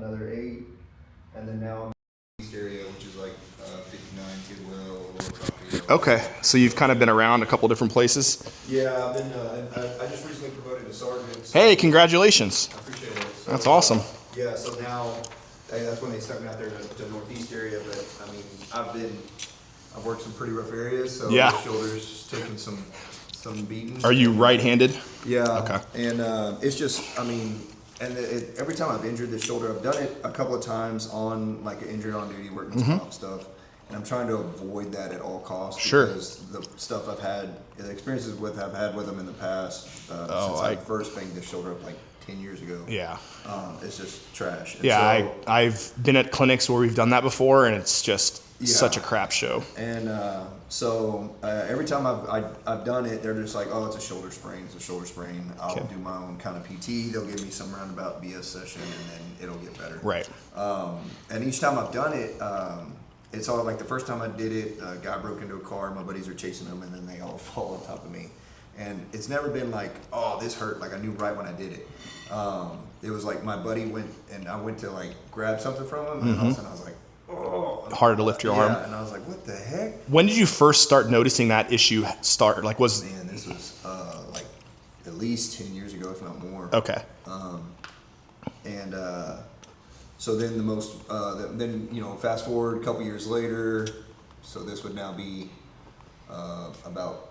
another 8, and then now I'm in the east area, which is like 59 Tidwell, Lower Coffee. Okay, so you've kind of been around a couple different places. Yeah, I've been. I just recently promoted to sergeant. So Hey, congratulations! I appreciate it. So, That's awesome. Yeah, so now that's when they stuck me out there to the northeast area. But I mean, I've worked some pretty rough areas, so Yeah. my shoulders taking some beatings. Are you right-handed? Yeah. Okay. And it's just, I mean, and every time I've injured this shoulder, I've done it a couple of times on like injured on duty workman's comp stuff, and I'm trying to avoid that at all costs. Sure. Because the stuff I've had, the experiences I've had with them in the past, since I I first banged this shoulder up like 10 years ago. Yeah. It's just trash. And Yeah, so, I've been at clinics where we've done that before, and it's just such a crap show. And so every time I've done it, they're just like, oh, it's a shoulder sprain. It's a shoulder sprain. I'll do my own kind of PT. They'll give me some roundabout BS session, and then it'll get better. Right. And each time I've done it, it's all like the first time I did it, a guy broke into a car. My buddies are chasing him, and then they all fall on top of me. And it's never been like, oh, this hurt. Like I knew right when I did it. It was like my buddy went, and I went to like grab something from him, and all of a sudden I was like, oh. Harder to lift your arm. Yeah, and I was like, what the heck? When did you first start noticing that issue start? Like was Man, this was like at least 10 years ago, if not more. okay. And so then then fast forward a couple years later, so this would now be about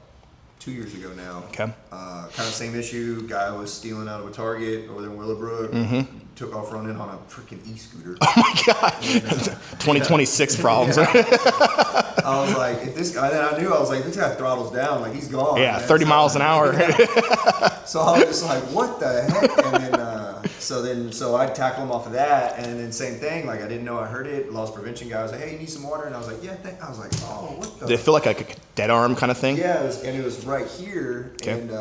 2 years ago now. Okay. Kind of same issue. Guy was stealing out of a Target over there in Willowbrook. Took off running on a freaking e-scooter. Oh my god. And, 2026 problems. I was like, if this guy, then I knew, I was like, this guy throttles down, like he's gone. Yeah, man. 30 miles an hour. So I was just like, what the heck? And then, so I tackle him off of that, and then same thing, like I didn't know I heard it. Loss prevention guy was like, hey, you need some water? And I was like, yeah, I was like, oh, what the? Did it feel like a dead arm kind of thing? Yeah, it was right here. Okay. And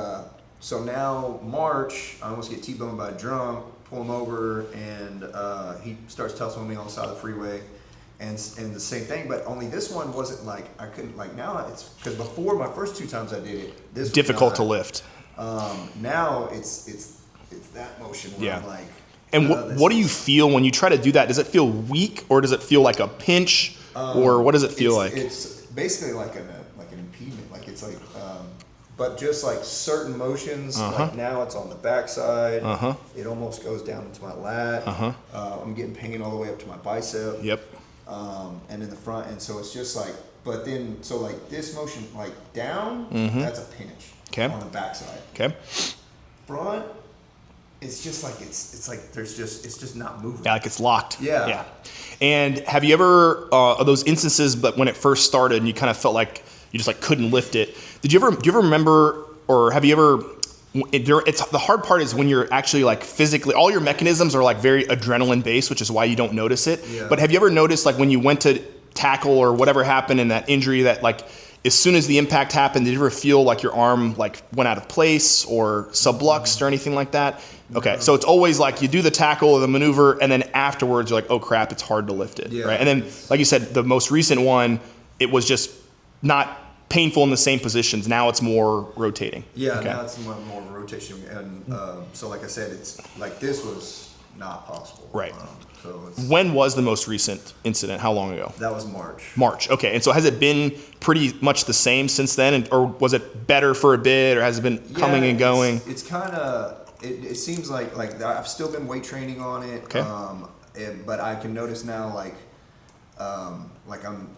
so now March, I almost get T-boned by a drunk, pull him over, and he starts tussling me on the side of the freeway. And the same thing, but only this one wasn't like, I couldn't, like now it's, because before my first 2 times I did it, this was Difficult to not. lift. Now it's that motion where I'm like. And what do you feel when you try to do that? Does it feel weak, or does it feel like a pinch, or what does it feel like? It's basically like an impediment, like it's like, but just like certain motions. Like now it's on the backside. It almost goes down into my lat. I'm getting pain all the way up to my bicep. Yep. And in the front, and so it's just like, but then so like this motion, like down, that's a pinch. Okay. On the backside. Okay. Front, it's just like it's like it's just not moving. Yeah, like it's locked. Yeah. Yeah. And have you ever those instances, but when it first started and you kind of felt like you just like couldn't lift it? Do you ever remember, or have you ever? It's the hard part is when you're actually like physically, all your mechanisms are like very adrenaline based, which is why you don't notice it. Yeah. But have you ever noticed like when you went to tackle or whatever happened in that injury that like as soon as the impact happened, did you ever feel like your arm like went out of place or subluxed or anything like that? Okay, so it's always like you do the tackle or the maneuver, and then afterwards you're like, oh crap, it's hard to lift it, right? And then, like you said, the most recent one, it was just not painful in the same positions. Now it's more rotating. Yeah, now it's more of a rotation, and so like I said, it's like this was not possible. Right. So when was the most recent incident? How long ago? That was March. March. Okay, and so has it been pretty much the same since then, or was it better for a bit, or has it been coming and going? It's kind of. It seems like I've still been weight training on it. Okay. But I can notice now like I'm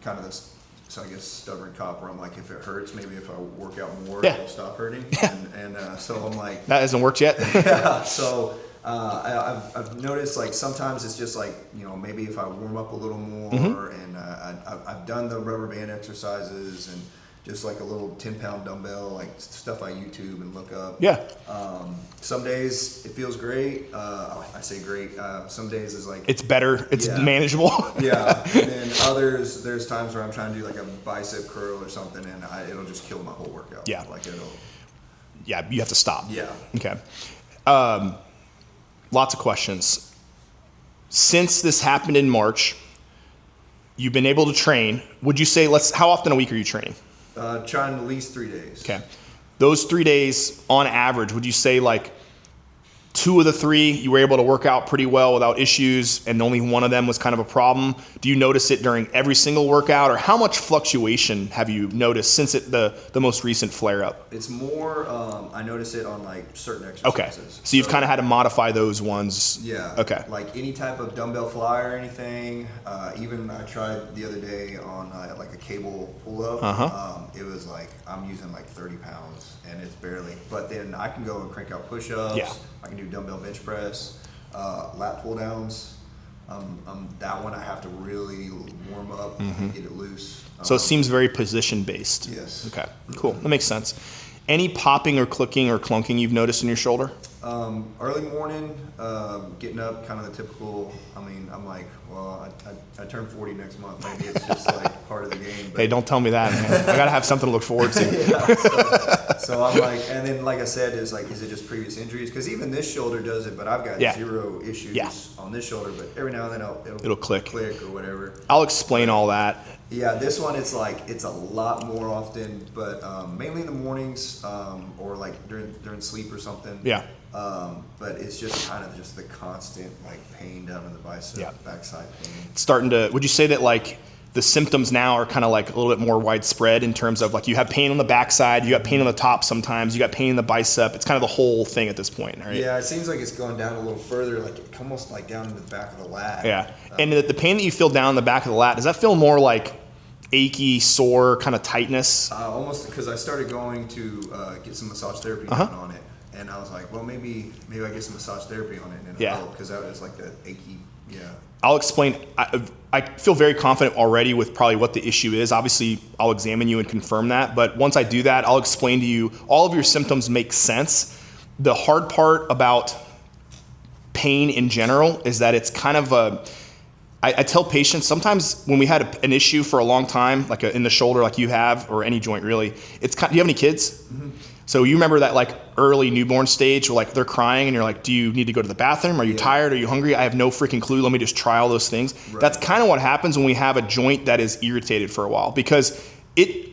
kind of this. So I guess stubborn cop where I'm like, if it hurts, maybe if I work out more, it'll stop hurting. And so I'm like, that hasn't worked yet. Yeah. So I've noticed like sometimes it's just like, maybe if I warm up a little more, and I've done the rubber band exercises and just like a little 10-pound dumbbell, like stuff I YouTube and look up. Yeah. Some days it feels great. I say great. Some days it's like it's better. It's manageable. Yeah. And then others, there's times where I'm trying to do like a bicep curl or something, and it'll just kill my whole workout. Yeah. Like it'll. Yeah, you have to stop. Yeah. Okay. Lots of questions. Since this happened in March, you've been able to train. Would you say how often a week are you training? Trying at least 3 days. Okay. Those 3 days on average, would you say like 2 of the 3 you were able to work out pretty well without issues, and only 1 of them was kind of a problem. Do you notice it during every single workout, or how much fluctuation have you noticed since the most recent flare up? It's more, I notice it on like certain Okay, exercises. so you've kind of had to modify those ones. Yeah. Okay. Like any type of dumbbell fly or anything. Even I tried the other day on like a cable pull up. It was like I'm using like 30 pounds and it's barely. But then I can go and crank out push-ups. Yeah. I can do dumbbell bench press, lat pull downs. That one I have to really warm up and get it loose. So it seems very position based. Yes. Okay, cool. That makes sense. Any popping or clicking or clunking you've noticed in your shoulder? Early morning, getting up, kind of the typical. I mean, I'm like, well, I turn 40 next month. Maybe it's just like part of the game. But Hey, don't tell me that, man. I gotta have something to look forward to. yeah, so I'm like, and then like I said, is it just previous injuries? Because even this shoulder does it, but I've got zero issues on this shoulder. But every now and then it'll click or whatever. I'll explain all that. Yeah, this one it's a lot more often, but mainly in the mornings or like during sleep or something. Yeah. But it's just kind of just the constant like pain down in the bicep, backside pain. Starting to, would you say that like the symptoms now are kind of like a little bit more widespread in terms of like you have pain on the backside, you got pain on the top sometimes, you got pain in the bicep. It's kind of the whole thing at this point, right? Yeah, it seems like it's going down a little further, like almost like down into the back of the lat. Yeah. And the pain that you feel down in the back of the lat, does that feel more like achy, sore, kind of tightness? Almost, because I started going to get some massage therapy done on it. And I was like, well, maybe I get some massage therapy on it, and it'll help, because that was like that achy, I'll explain. I feel very confident already with probably what the issue is. Obviously, I'll examine you and confirm that. But once I do that, I'll explain to you all of your symptoms make sense. The hard part about pain in general is that it's kind of I tell patients sometimes when we had an issue for a long time, like in the shoulder, like you have, or any joint really, it's kind. Do you have any kids? Mm-hmm. So you remember that like early newborn stage where like they're crying and you're like, do you need to go to the bathroom? Are you tired? Are you hungry? I have no freaking clue. Let me just try all those things. Right. That's kind of what happens when we have a joint that is irritated for a while, because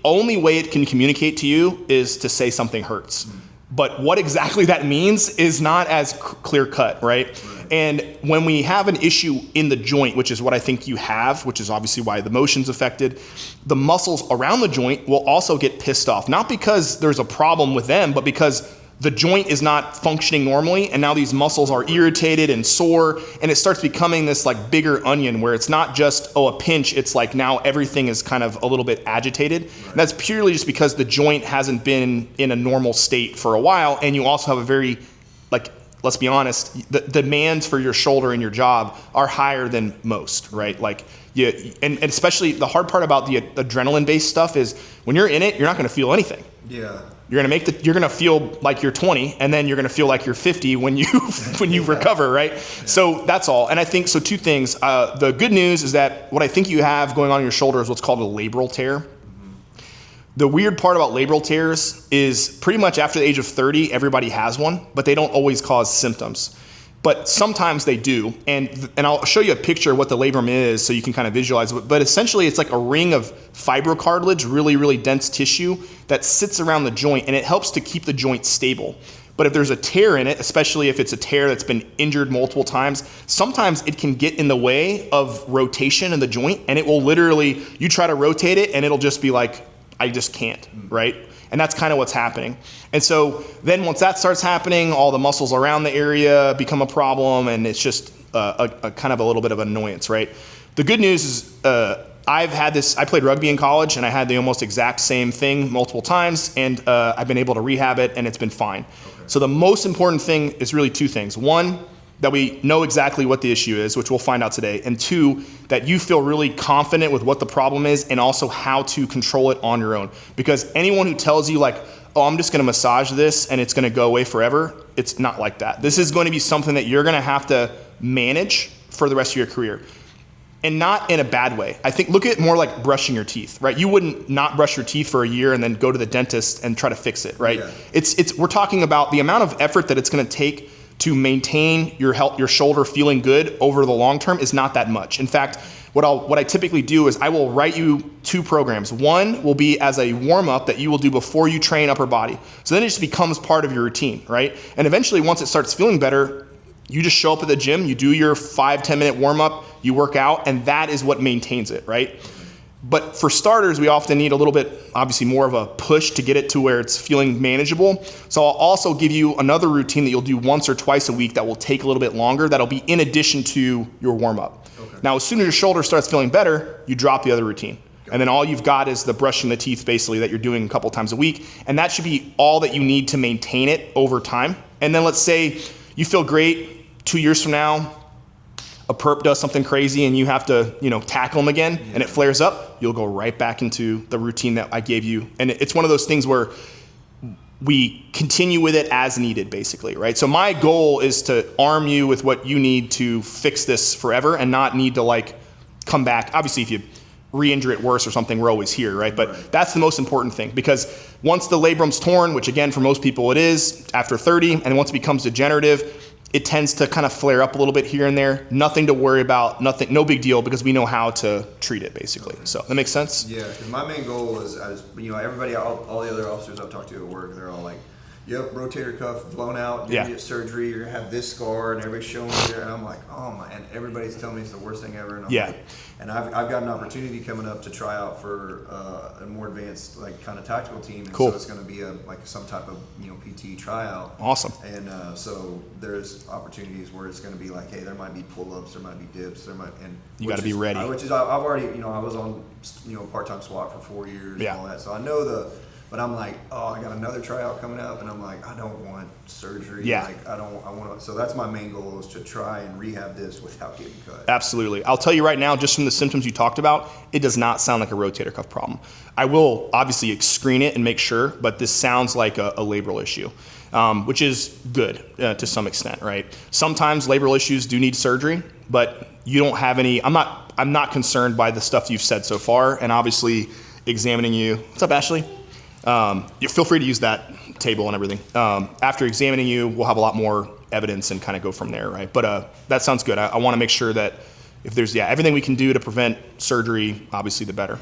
only way it can communicate to you is to say something hurts. Mm. But what exactly that means is not as clear cut, right? And when we have an issue in the joint, which is what I think you have, which is obviously why the motion's affected, the muscles around the joint will also get pissed off. Not because there's a problem with them, but because the joint is not functioning normally, and now these muscles are irritated and sore, and it starts becoming this like bigger onion where it's not just, a pinch, it's like now everything is kind of a little bit agitated. Right. And that's purely just because the joint hasn't been in a normal state for a while, and you also have a very, like, let's be honest, the demands for your shoulder and your job are higher than most, right? Like, and especially the hard part about the adrenaline-based stuff is when you're in it, you're not going to feel anything. Yeah. You're gonna feel like you're 20, and then you're gonna feel like you're 50 when you recover, right? Yeah. So that's all. And I think so. 2 things. The good news is that what I think you have going on in your shoulder is what's called a labral tear. Mm-hmm. The weird part about labral tears is pretty much after the age of 30, everybody has one, but they don't always cause symptoms. But sometimes they do, and I'll show you a picture of what the labrum is so you can kind of visualize it. But essentially, it's like a ring of fibrocartilage, really, really dense tissue that sits around the joint, and it helps to keep the joint stable. But if there's a tear in it, especially if it's a tear that's been injured multiple times, sometimes it can get in the way of rotation in the joint, and it will literally, you try to rotate it, and it'll just be like, I just can't, right? And that's kind of what's happening. And so then once that starts happening, all the muscles around the area become a problem, and it's just a kind of a little bit of annoyance, right? The good news is I've had this, I played rugby in college, and I had the almost exact same thing multiple times, and I've been able to rehab it, and it's been fine. Okay. So the most important thing is really 2 things. 1, that we know exactly what the issue is, which we'll find out today. And 2, that you feel really confident with what the problem is and also how to control it on your own. Because anyone who tells you like, oh, I'm just gonna massage this and it's gonna go away forever, it's not like that. This is going to be something that you're gonna have to manage for the rest of your career. And not in a bad way. I think, look at it more like brushing your teeth, right? You wouldn't not brush your teeth for a year and then go to the dentist and try to fix it, right? Yeah. We're talking about the amount of effort that it's gonna take to maintain your shoulder feeling good over the long term is not that much. In fact, what I typically do is I will write you 2 programs. One will be as a warm-up that you will do before you train upper body. So then it just becomes part of your routine, right? And eventually, once it starts feeling better, you just show up at the gym, you do your 5-10 minute warm-up, you work out, and that is what maintains it, right? But for starters, we often need a little bit, obviously more of a push to get it to where it's feeling manageable. So I'll also give you another routine that you'll do once or twice a week that will take a little bit longer. That'll be in addition to your warm-up. Okay. Now, as soon as your shoulder starts feeling better, you drop the other routine. And then all you've got is the brushing the teeth basically that you're doing a couple times a week. And that should be all that you need to maintain it over time. And then let's say you feel great 2 years from now, a perp does something crazy and you have to, tackle them again and it flares up, you'll go right back into the routine that I gave you. And it's one of those things where we continue with it as needed, basically, right? So my goal is to arm you with what you need to fix this forever and not need to come back. Obviously, if you re-injure it worse or something, we're always here, right? But that's the most important thing, because once the labrum's torn, which again, for most people it is after 30, and once it becomes degenerative, it tends to kind of flare up a little bit here and there. Nothing to worry about, no big deal, because we know how to treat it, basically. Okay. So that makes sense? Yeah, because my main goal is, everybody, all the other officers I've talked to at work, they're all like, yep, rotator cuff blown out, you're gonna get surgery, you're gonna have this scar, and everybody's showing me there, and I'm like, oh my, and everybody's telling me it's the worst thing ever, and I'm like, and I've got an opportunity coming up to try out for a more advanced, kind of tactical team, and so it's gonna be some type of, PT tryout. Awesome. And so there's opportunities where it's gonna be like, hey, there might be pull-ups, there might be dips, and you gotta be ready. Which is, I've already, I was on, part-time SWAT for 4 years and all that, so I know but I'm like, oh, I got another tryout coming up, and I'm like, I don't want surgery. Yeah. I want to. So that's my main goal, is to try and rehab this without getting cut. Absolutely. I'll tell you right now, just from the symptoms you talked about, it does not sound like a rotator cuff problem. I will obviously screen it and make sure, but this sounds like a labral issue, which is good to some extent, right? Sometimes labral issues do need surgery, but you don't have any. I'm not concerned by the stuff you've said so far, and obviously examining you. What's up, Ashley? You feel free to use that table and everything. After examining you, we'll have a lot more evidence and kind of go from there, right? But that sounds good. I want to make sure that if there's everything we can do to prevent surgery, obviously the better.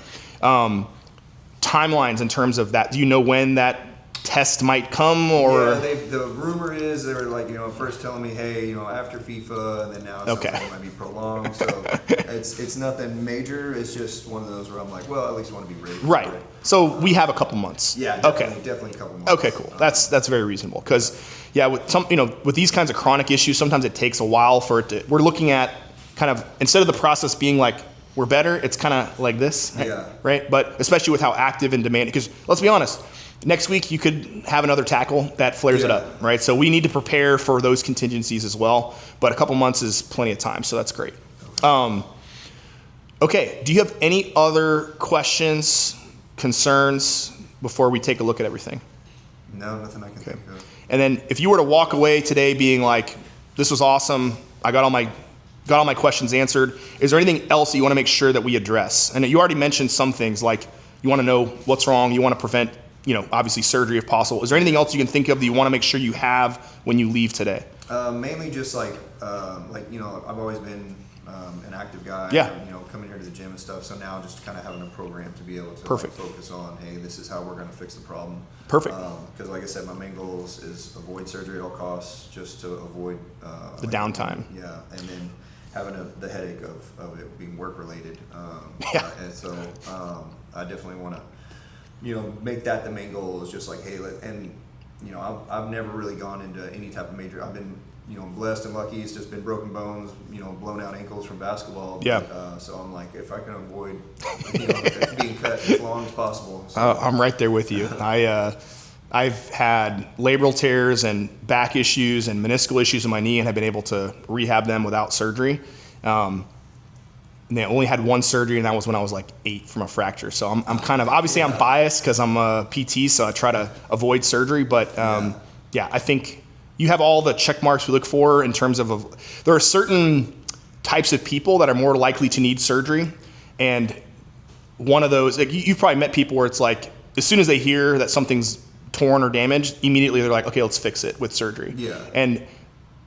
Timelines in terms of that. Do you know when that test might come? Or the rumor is they were first telling me, hey, after FIFA, and then now it might be prolonged. So it's nothing major. It's just one of those where I'm like, well, at least I want to be ready. Right. So we have a couple months. Yeah. Definitely a couple months. Okay, cool. That's very reasonable, because with some with these kinds of chronic issues, sometimes it takes a while for it to. We're looking at kind of, instead of the process being like we're better, it's kind of like this. Right. But especially with how active and demanding, because let's be honest. Next week, you could have another tackle that flares it up, right? So we need to prepare for those contingencies as well. But a couple months is plenty of time, so that's great. Okay, do you have any other questions, concerns before we take a look at everything? No, nothing I can think of. And then if you were to walk away today being like, this was awesome, I got all my questions answered, is there anything else you want to make sure that we address? And you already mentioned some things, like you want to know what's wrong, you want to prevent obviously surgery if possible. Is there anything else you can think of that you want to make sure you have when you leave today? Mainly just I've always been an active guy. Yeah. And, coming here to the gym and stuff. So now just kind of having a program to be able to focus on, hey, this is how we're going to fix the problem. Perfect. Because like I said, my main goal is avoid surgery at all costs, just to avoid the downtime. Yeah, and then having the headache of it being work related. And so I definitely want to. Make that the main goal, is just like, hey, I've never really gone into any type of major. I've been, blessed and lucky. It's just been broken bones, blown out ankles from basketball. Yeah. But, so I'm like, if I can avoid, being cut as long as possible. So. I'm right there with you. I've had labral tears and back issues and meniscal issues in my knee, and have been able to rehab them without surgery. And they only had one surgery, and that was when I was like 8 from a fracture. So I'm kind of, obviously I'm biased because I'm a PT, so I try to avoid surgery. But I think you have all the check marks we look for in terms of, there are certain types of people that are more likely to need surgery. And one of those, you've probably met people where it's like, as soon as they hear that something's torn or damaged, immediately they're like, okay, let's fix it with surgery. Yeah. And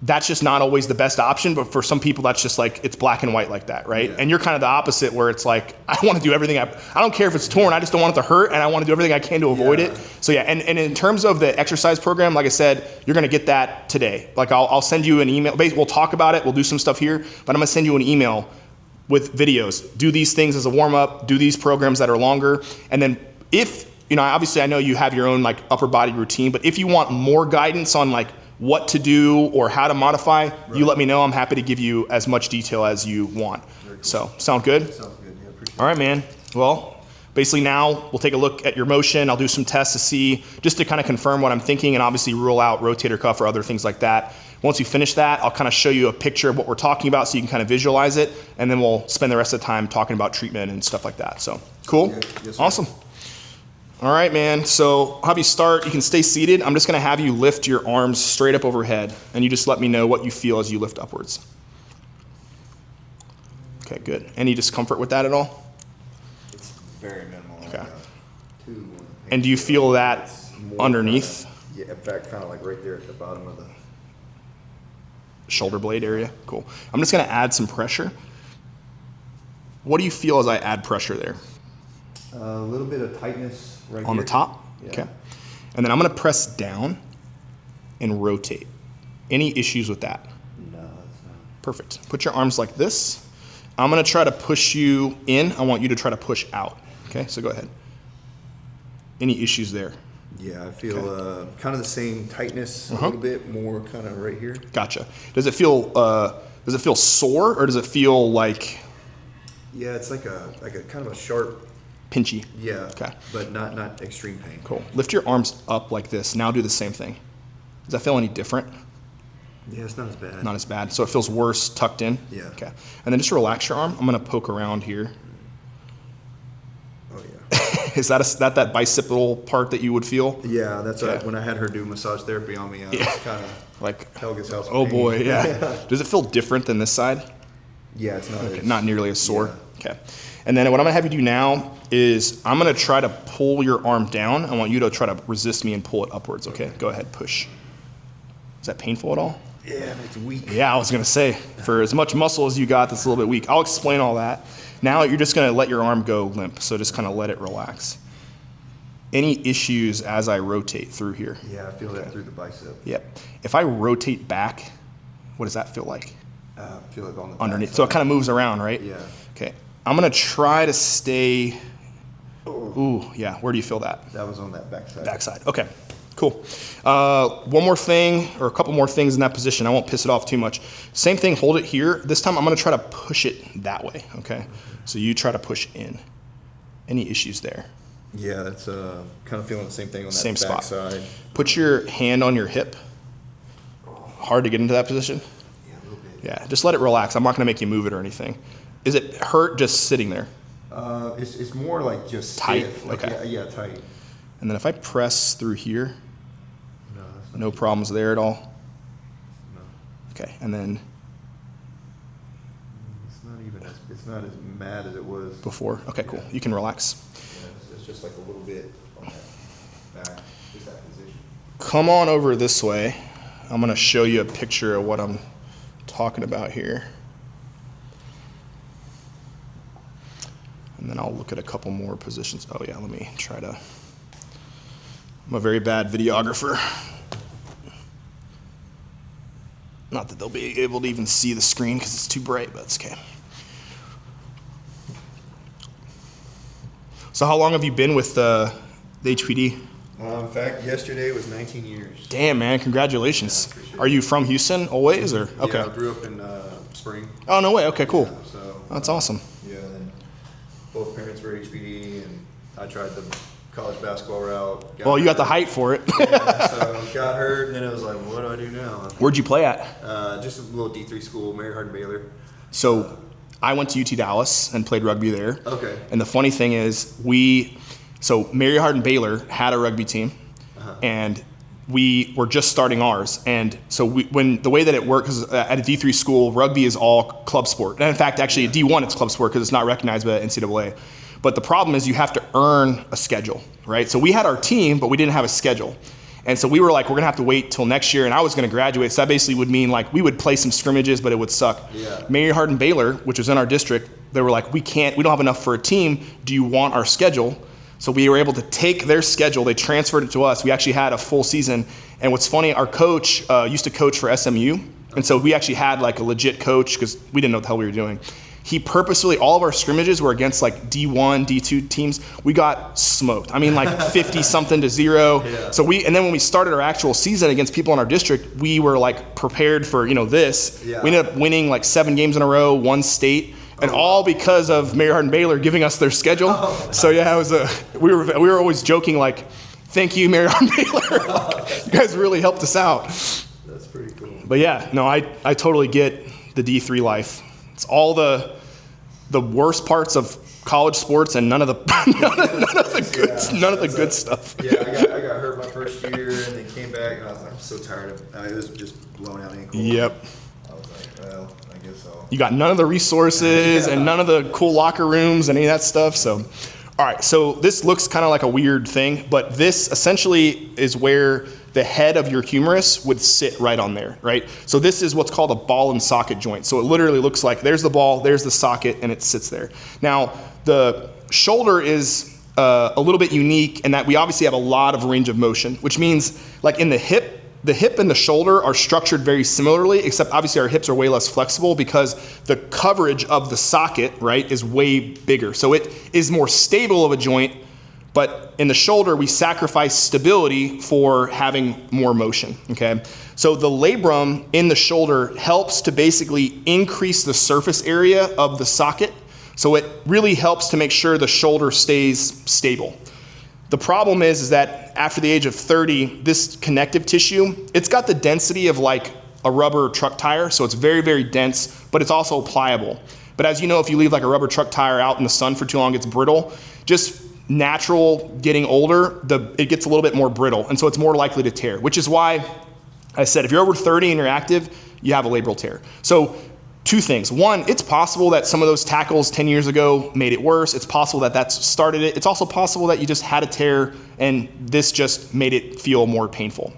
that's just not always the best option, but for some people that's just like, it's black and white like that, right? Yeah. And you're kind of the opposite where it's like, I want to do everything, I don't care if it's torn, I just don't want it to hurt, and I want to do everything I can to avoid it. So yeah, and in terms of the exercise program, like I said, you're going to get that today. Like I'll send you an email, we'll talk about it, we'll do some stuff here, but I'm going to send you an email with videos. Do these things as a warm up, do these programs that are longer, and then if, obviously I know you have your own like upper body routine, but if you want more guidance on like what to do or how to modify, you let me know. I'm happy to give you as much detail as you want. Cool. So, sound good? Sounds good, yeah, appreciate it. All right, man. Well, basically now we'll take a look at your motion. I'll do some tests to see, just to kind of confirm what I'm thinking and obviously rule out rotator cuff or other things like that. Once we finish that, I'll kind of show you a picture of what we're talking about so you can kind of visualize it, and then we'll spend the rest of the time talking about treatment and stuff like that. So, cool? Yes, sir. Awesome. All right, man. So I'll have you start. You can stay seated. I'm just going to have you lift your arms straight up overhead, and you just let me know what you feel as you lift upwards. Okay, good. Any discomfort with that at all? It's very minimal. Okay. And do you feel that underneath? Yeah, in fact, kind of like right there at the bottom of the shoulder blade area? Cool. I'm just going to add some pressure. What do you feel as I add pressure there? A little bit of tightness right on here. The top? Yeah. Okay. And then I'm going to press down and rotate. Any issues with that? No, that's not. Perfect. Put your arms like this. I'm going to try to push you in. I want you to try to push out. Okay, so go ahead. Any issues there? Yeah, I feel kind of the same tightness, a little bit more kind of right here. Gotcha. Does it feel sore, or does it feel like? Yeah, it's like a kind of a sharp. Pinchy. Yeah. Okay. But not extreme pain. Cool. Lift your arms up like this. Now do the same thing. Does that feel any different? Yeah, it's not as bad. Not as bad. So it feels worse tucked in? Yeah. Okay. And then just relax your arm. I'm going to poke around here. Oh, yeah. Is that bicipital part that you would feel? Yeah, that's when I had her do massage therapy on me. It's kind of like Helga's house. Oh, boy, yeah. Does it feel different than this side? Yeah, it's not. Okay, not nearly as sore. Yeah. Okay. And then what I'm going to have you do now is I'm going to try to pull your arm down. I want you to try to resist me and pull it upwards, okay? Go ahead, push. Is that painful at all? Yeah, it's weak. Yeah, I was going to say, for as much muscle as you got, that's a little bit weak. I'll explain all that. Now you're just going to let your arm go limp, so just kind of let it relax. Any issues as I rotate through here? Yeah, I feel that through the bicep. Yep. If I rotate back, what does that feel like? I feel it on the underneath. So it kind of moves around, right? Yeah. Okay. I'm going to try to stay. Ooh, yeah. Where do you feel that? That was on that backside. Backside. Okay. Cool. One more thing, or a couple more things in that position. I won't piss it off too much. Same thing, hold it here. This time I'm going to try to push it that way, okay? So you try to push in. Any issues there? Yeah, that's kind of feeling the same thing on that same spot. backside. Put your hand on your hip. Hard to get into that position? Yeah, a little bit. Yeah, just let it relax. I'm not going to make you move it or anything. Is it hurt just sitting there? It's more like just tight. Stiff. Like, okay. Yeah, tight. And then if I press through here, no problems there at all? No. Okay, and then it's not as mad as it was before? Okay, cool. You can relax. Yeah, it's just like a little bit on that back, just that position. Come on over this way. I'm going to show you a picture of what I'm talking about here. And then I'll look at a couple more positions. Oh yeah, let me try to. I'm a very bad videographer. Not that they'll be able to even see the screen because it's too bright, but it's okay. So how long have you been with the HPD? In fact, yesterday was 19 years. Damn, man, congratulations. Yeah, Are you from Houston always, or? Okay. Yeah, I grew up in Spring. Oh, no way. Okay, cool. Yeah, so, that's awesome. Yeah, and both parents were HPD, and I tried the college basketball route. Well, you got the height for it. Yeah, so got hurt, and then it was like, what do I do now? Where'd you play at? Just a little D3 school, Mary Hardin Baylor. So I went to UT Dallas and played rugby there. Okay. And the funny thing is, so Mary Hardin Baylor had a rugby team, and we were just starting ours. And so when the way that it works is at a D3 school, rugby is all club sport. And in fact, actually at D1, it's club sport because it's not recognized by the NCAA. But the problem is you have to earn a schedule, right? So we had our team, but we didn't have a schedule. And so we were like, we're going to have to wait till next year. And I was going to graduate. So that basically would mean like we would play some scrimmages, but it would suck. Yeah. Mary Hardin Baylor, which was in our district, they were like, we don't have enough for a team. Do you want our schedule? So we were able to take their schedule. They transferred it to us. We actually had a full season. And what's funny, our coach used to coach for SMU. And so we actually had like a legit coach because we didn't know what the hell we were doing. He purposely, all of our scrimmages were against like D1, D2 teams. We got smoked. I mean, like 50 something to 0. Yeah. So and then when we started our actual season against people in our district, we were like prepared for, this. Yeah. We ended up winning like 7 games in a row, 1 state, and all because of Mary Hardin Baylor giving us their schedule. So yeah, it was we were always joking like, thank you, Mary Hardin Baylor. You guys really helped us out. That's pretty cool. But yeah, no, I totally get the D3 life. It's all the worst parts of college sports and none of the good stuff. Yeah, I got hurt my first year and then came back and I was like, I'm so tired of it. It was just blown out ankle. Yep. I was like, well, I guess I'll. You got none of the resources and none of the cool locker rooms, any of that stuff. So, all right. So this looks kind of like a weird thing, but this essentially is where the head of your humerus would sit right on there, right? So this is what's called a ball and socket joint. So it literally looks like there's the ball, there's the socket, and it sits there. Now, the shoulder is a little bit unique in that we obviously have a lot of range of motion, which means like in the hip and the shoulder are structured very similarly, except obviously our hips are way less flexible because the coverage of the socket, right, is way bigger. So it is more stable of a joint, but in the shoulder, we sacrifice stability for having more motion, okay? So the labrum in the shoulder helps to basically increase the surface area of the socket. So it really helps to make sure the shoulder stays stable. The problem is that after the age of 30, this connective tissue, it's got the density of like a rubber truck tire. So it's very, very dense, but it's also pliable. But as you know, if you leave like a rubber truck tire out in the sun for too long, it's brittle. Just natural getting older, it gets a little bit more brittle. And so it's more likely to tear, which is why I said, if you're over 30 and you're active, you have a labral tear. So 2 things. 1, it's possible that some of those tackles 10 years ago made it worse. It's possible that that's started it. It's also possible that you just had a tear and this just made it feel more painful.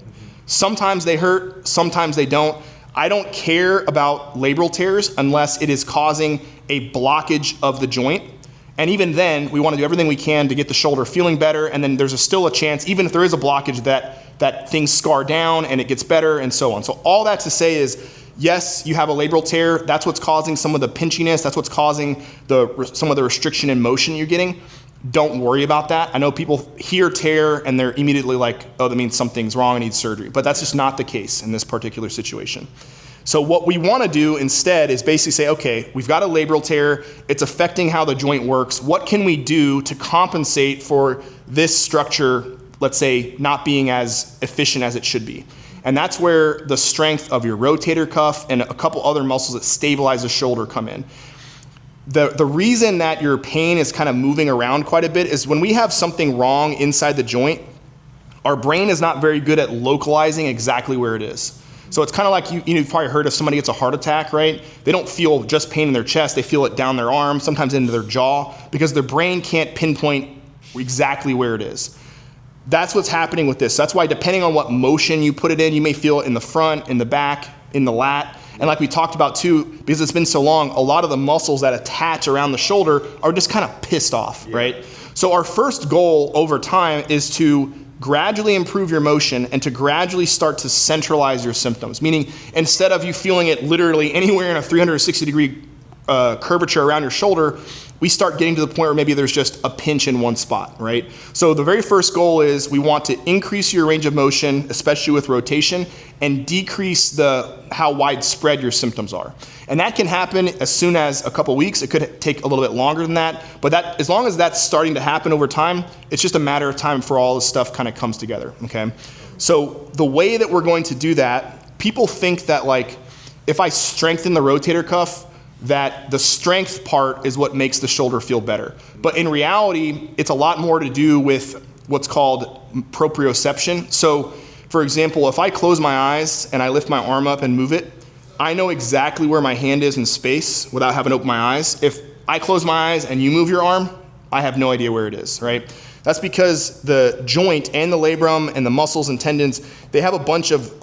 Sometimes they hurt, sometimes they don't. I don't care about labral tears unless it is causing a blockage of the joint. And even then, we want to do everything we can to get the shoulder feeling better. And then there's still a chance, even if there is a blockage, that things scar down and it gets better and so on. So all that to say is, yes, you have a labral tear. That's what's causing some of the pinchiness. That's what's causing some of the restriction in motion you're getting. Don't worry about that. I know people hear tear and they're immediately like, oh, that means something's wrong, I need surgery. But that's just not the case in this particular situation. So what we want to do instead is basically say, okay, we've got a labral tear. It's affecting how the joint works. What can we do to compensate for this structure, let's say, not being as efficient as it should be? And that's where the strength of your rotator cuff and a couple other muscles that stabilize the shoulder come in. The reason that your pain is kind of moving around quite a bit is when we have something wrong inside the joint, our brain is not very good at localizing exactly where it is. So it's kind of like you've probably heard if somebody gets a heart attack, right? They don't feel just pain in their chest, they feel it down their arm, sometimes into their jaw, because their brain can't pinpoint exactly where it is. That's what's happening with this. That's why depending on what motion you put it in, you may feel it in the front, in the back, in the lat. And like we talked about too, because it's been so long, a lot of the muscles that attach around the shoulder are just kind of pissed off, right? So our first goal over time is to gradually improve your motion and to gradually start to centralize your symptoms. Meaning instead of you feeling it literally anywhere in a 360-degree curvature around your shoulder, we start getting to the point where maybe there's just a pinch in one spot, right? So the very first goal is we want to increase your range of motion, especially with rotation, and decrease how widespread your symptoms are. And that can happen as soon as a couple weeks. It could take a little bit longer than that, but as long as that's starting to happen over time, it's just a matter of time before all this stuff kind of comes together, okay? So the way that we're going to do that, people think that like, if I strengthen the rotator cuff, that the strength part is what makes the shoulder feel better. But in reality, it's a lot more to do with what's called proprioception. So for example, if I close my eyes and I lift my arm up and move it, I know exactly where my hand is in space without having to open my eyes. If I close my eyes and you move your arm, I have no idea where it is, right? That's because the joint and the labrum and the muscles and tendons, they have a bunch of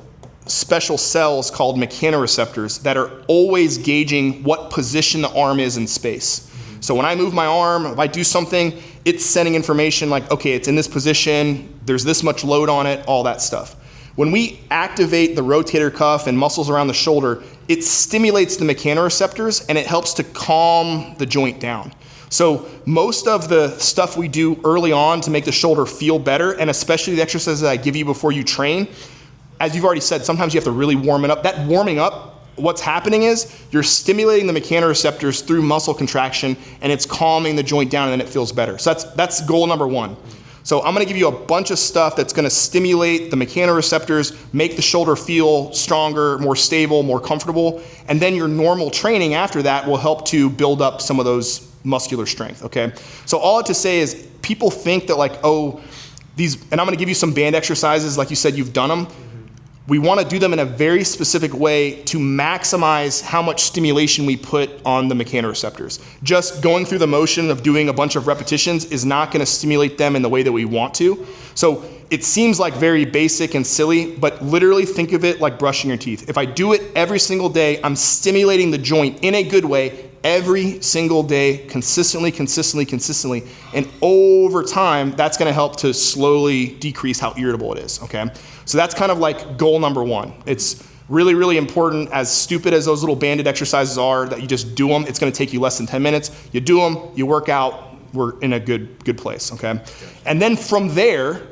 special cells called mechanoreceptors that are always gauging what position the arm is in space. So when I move my arm, if I do something, it's sending information like, okay, it's in this position, there's this much load on it, all that stuff. When we activate the rotator cuff and muscles around the shoulder, it stimulates the mechanoreceptors and it helps to calm the joint down. So most of the stuff we do early on to make the shoulder feel better, and especially the exercises that I give you before you train, as you've already said, sometimes you have to really warm it up. That warming up, what's happening is you're stimulating the mechanoreceptors through muscle contraction, and it's calming the joint down, and then it feels better. So that's goal number one. So I'm gonna give you a bunch of stuff that's gonna stimulate the mechanoreceptors, make the shoulder feel stronger, more stable, more comfortable, and then your normal training after that will help to build up some of those muscular strength, okay? So all I have to say is people think that like, oh, these, and I'm gonna give you some band exercises, like you said, you've done them. We want to do them in a very specific way to maximize how much stimulation we put on the mechanoreceptors. Just going through the motion of doing a bunch of repetitions is not going to stimulate them in the way that we want to. So it seems like very basic and silly, but literally think of it like brushing your teeth. If I do it every single day, I'm stimulating the joint in a good way every single day, consistently, and over time, that's gonna help to slowly decrease how irritable it is, okay? So that's kind of like goal number one. It's really, really important, as stupid as those little banded exercises are, that you just do them. It's gonna take you less than 10 minutes. You do them, you work out, we're in a good place, okay? And then from there,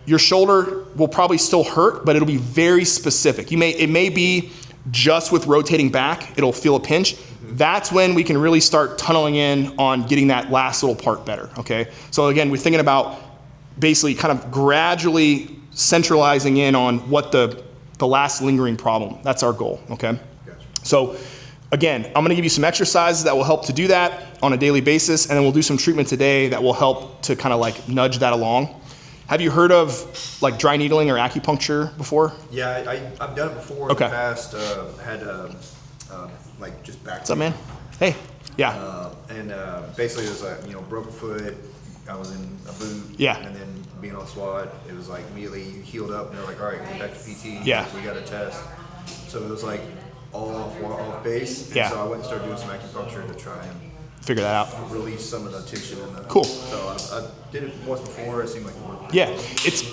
your shoulder will probably still hurt, but it'll be very specific. It may be just with rotating back, it'll feel a pinch. That's when we can really start tunneling in on getting that last little part better, okay? So again, we're thinking about basically kind of gradually centralizing in on what the last lingering problem. That's our goal, okay? Gotcha. So again, I'm gonna give you some exercises that will help to do that on a daily basis, and then we'll do some treatment today that will help to kind of like nudge that along. Have you heard of like dry needling or acupuncture before? Yeah, I've done it before in the past. Had like just back. What's up, man? Hey. Yeah. And basically it was like, broken foot. I was in a boot. Yeah. And then being on SWAT, it was like immediately you healed up and they're like, all right, get back to PT. Yeah. We got a test. So it was like all off base. Yeah. So I went and started doing some acupuncture to try and figure that out. Release some of the tension in the. Cool. So I did it once before. It seemed like it worked. Yeah. It's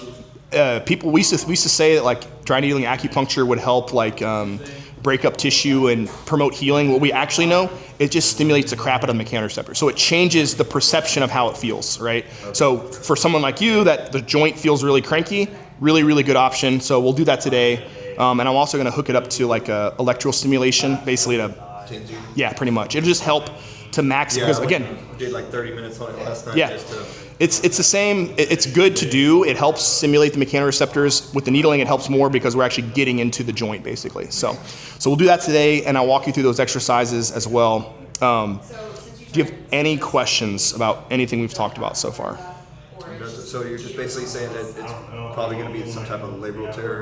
people we used to say that like dry needling acupuncture would help like break up tissue and promote healing. What we actually know, it just stimulates the crap out of the mechanoreceptor. So it changes the perception of how it feels, right? Okay. So for someone like you that the joint feels really cranky, really, really good option. So we'll do that today. And I'm also gonna hook it up to like electrical stimulation, basically to, yeah, pretty much. It'll just help to max, because again, did like 30 minutes on it last night. Yeah. Just to It's the same. It's good to do. It helps stimulate the mechanoreceptors. With the needling, it helps more because we're actually getting into the joint, basically. So we'll do that today, and I'll walk you through those exercises as well. Do you have any questions about anything we've talked about so far? So you're just basically saying that it's probably going to be some type of labral tear.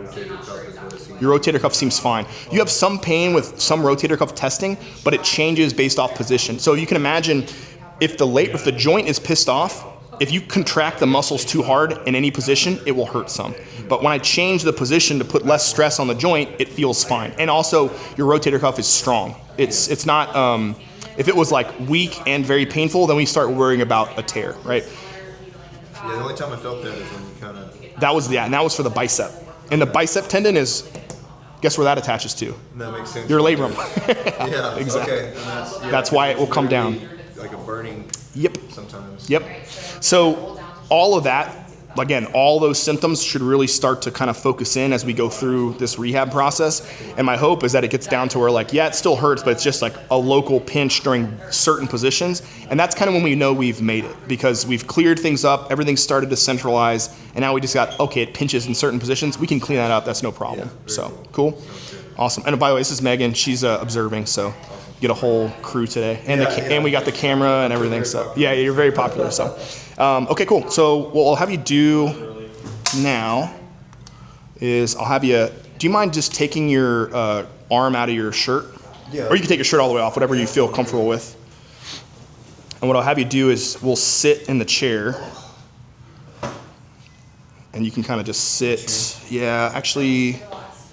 Rotator cuff is what it seems. Your rotator cuff seems fine. You have some pain with some rotator cuff testing, but it changes based off position. So you can imagine if the joint is pissed off, if you contract the muscles too hard in any position, it will hurt some. But when I change the position to put less stress on the joint, it feels fine. And also, your rotator cuff is strong. It's not, if it was like weak and very painful, then we start worrying about a tear, right? Yeah, the only time I felt that is when you kind of... And that was for the bicep. And the bicep tendon is, guess where that attaches to? That makes sense. Your labrum. Yeah, exactly. Okay. And that's why it will come down. Like a burning. Yep. Sometimes. Yep. So all of that, again, all those symptoms should really start to kind of focus in as we go through this rehab process. And my hope is that it gets down to where like, yeah, it still hurts, but it's just like a local pinch during certain positions. And that's kind of when we know we've made it, because we've cleared things up, everything's started to centralize, and now we just got, okay, it pinches in certain positions. We can clean that up, that's no problem. Yeah, so cool. Awesome. And by the way, this is Megan. She's observing, so get a whole crew today. And and we got the camera and everything. So yeah, you're very popular. So okay, cool. So what I'll have you do now is I'll have you, do you mind just taking your arm out of your shirt? Yeah. Or you can take your shirt all the way off, whatever you feel comfortable with. And what I'll have you do is we'll sit in the chair. And you can kind of just sit. Yeah, actually,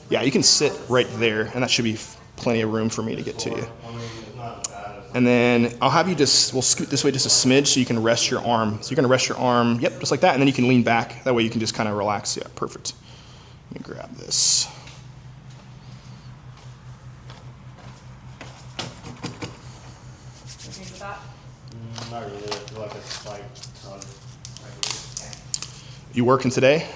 yeah, you can sit right there. And that should be plenty of room for me to get to you. And then I'll have you we'll scoot this way just a smidge so you can rest your arm. So you're going to rest your arm, yep, just like that. And then you can lean back. That way you can just kind of relax. Yeah, perfect. Let me grab this. Not really. I feel like it's like You working today?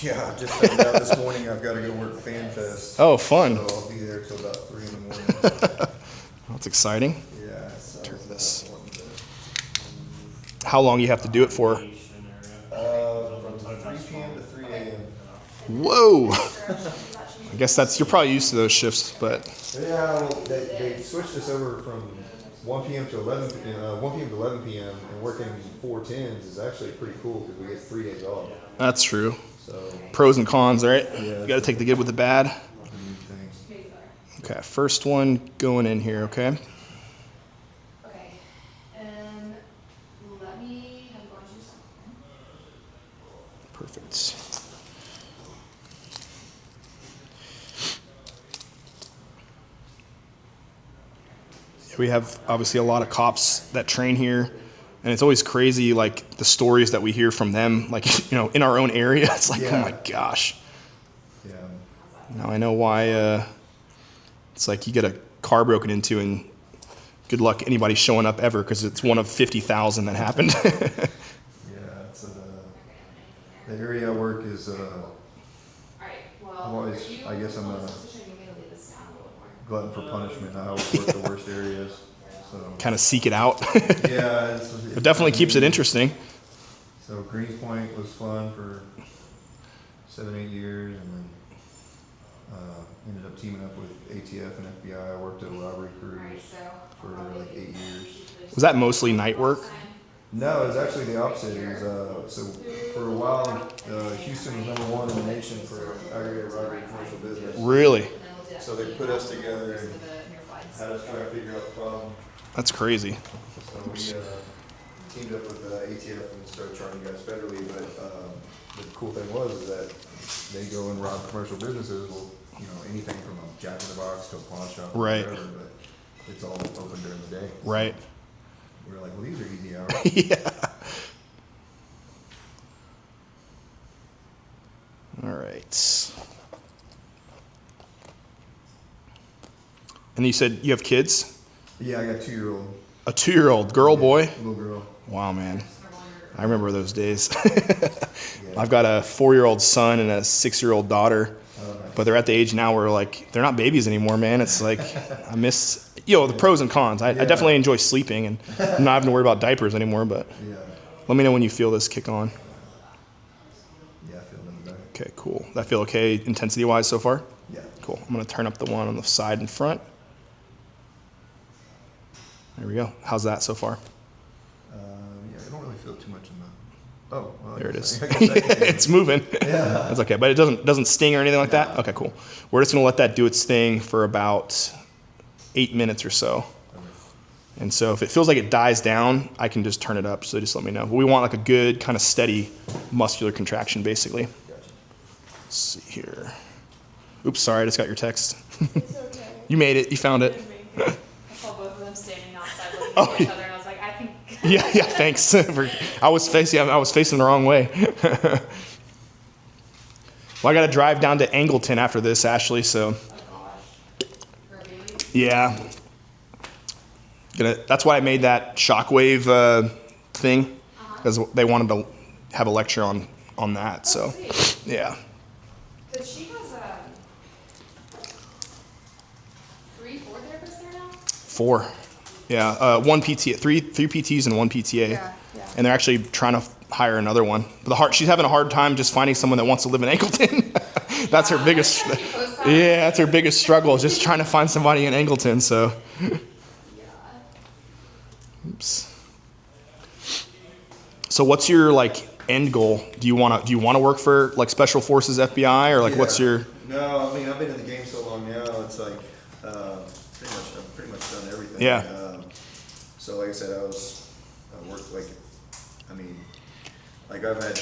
Yeah, I just found out this morning I've got to go work FanFest. Oh, fun. So I'll be there till about 3 in the morning. That's exciting. Yeah, so Turn it's this. important How long you have to do it for? from 3 p.m. to 3 a.m. Whoa. I guess you're probably used to those shifts, but Yeah, well, they switched us over from 1 p.m. to 11 p.m. to 11 p.m. and working 4 10s is actually pretty cool because we get 3 days off. that's true. So Pros and cons, right? Yeah. You got to take the good with the bad. things. Okay, first one going in here, okay? Okay, and let me have go into something. Perfect. We have obviously a lot of cops that train here, and it's always crazy, like the stories that we hear from them, like, in our own area. It's like, Yeah. oh my gosh. Yeah. Now I know why it's like you get a car broken into and good luck anybody showing up ever because it's one of 50,000 that happened. Yeah, it's the area I work is Alright, well, I'm always, I guess I'm a glutton for punishment. I always work the worst areas. So Kind of seek it out. yeah, It definitely keeps it interesting. So Greens Point was fun for 7-8 years, and then ended up teaming up with ATF and FBI. I worked at a robbery cruise for like 8 years. Was that mostly night work? No, it was actually the opposite. It was, so for a while, Houston was #1 in the nation for aggravated robbery commercial business. Really? So they put us together and had us try to figure out the problem. That's crazy. So we teamed up with ATF and started charging guys federally. But the cool thing was is that they go and rob commercial businesses. Well, anything from a Jack in the Box to a pawn shop, or Right. whatever. But it's all open during the day. Right. We were like, well, these are easy hours. Yeah. All right. And you said you have kids? Yeah, I got a 2-year-old. A 2-year-old girl, boy? Little girl. Wow, man. I remember those days. Yeah. I've got a 4-year-old son and a 6-year-old daughter, Nice. but they're at the age now where like they're not babies anymore, man. It's like I miss the pros and cons. I definitely enjoy sleeping and I'm not having to worry about diapers anymore. But Yeah. let me know when you feel this kick on. Yeah, I feel a little better. Okay, cool. That feel okay intensity wise so far? Yeah. Cool. I'm gonna turn up the one on the side and front. There we go. How's that so far? Yeah, I don't really feel too much in the. Oh, well, I There it guess is. I guess I can- It's moving. Yeah. That's okay, but it doesn't sting or anything like that. Okay, cool. We're just gonna let that do its thing for about 8 minutes or so. And so if it feels like it dies down, I can just turn it up. So just let me know. But we want like a good kind of steady muscular contraction, basically. Gotcha. Let's see here. Oops, sorry, I just got your text. It's okay. You made it. You found it. I saw both of them standing outside looking Oh, at each other, and I was like, I think. Yeah. Thanks. I was facing the wrong way. Well, I got to drive down to Angleton after this, Ashley. So Oh gosh. For a baby? yeah, that's why I made that shockwave thing because they wanted to have a lecture on that. So Sweet. yeah, Because she has 3, 4 therapists there now? 4. Yeah, one PT, three PTs and one PTA, Yeah. and they're actually trying to hire another one. But she's having a hard time just finding someone that wants to live in Angleton. That's her biggest. She posts that. Yeah, that's her biggest struggle is just trying to find somebody in Angleton. So, Yeah. oops. So what's your like end goal? Do you want to work for like Special Forces, FBI, or like what's Yeah. your? No, I mean I've been in the game so long now. It's like I've pretty much done everything. Yeah. So like I said, I was work like, I mean, like I've had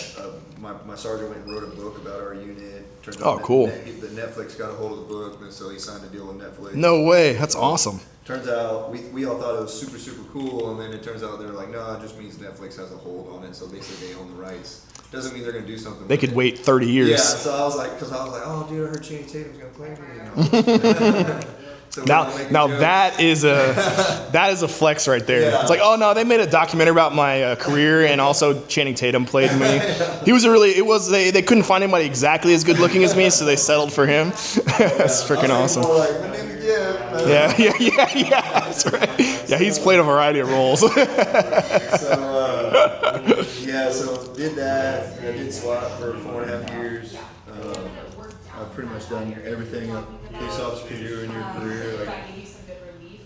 my sergeant went and wrote a book about our unit. Turns out cool. The Netflix got a hold of the book, and so he signed a deal with Netflix. No way. That's awesome. Turns out we all thought it was super cool, and then it turns out they're like, no, it just means Netflix has a hold on it, so basically they own the rights. Doesn't mean they're gonna do something. They with could it. wait 30 years. Yeah, so I was like, oh dude, I heard Channing Tatum's gonna play me. So Now that is a flex right there. Yeah. It's like, oh no, they made a documentary about my career, and also Channing Tatum played me. He was they couldn't find anybody exactly as good looking as me, so they settled for him. That's freaking awesome. More like, my name is Jeff. Yeah, that's right. Yeah, he's played a variety of roles. So did that. I did SWAT for 4.5 years. I've pretty much done everything a police officer can do in your career. Like,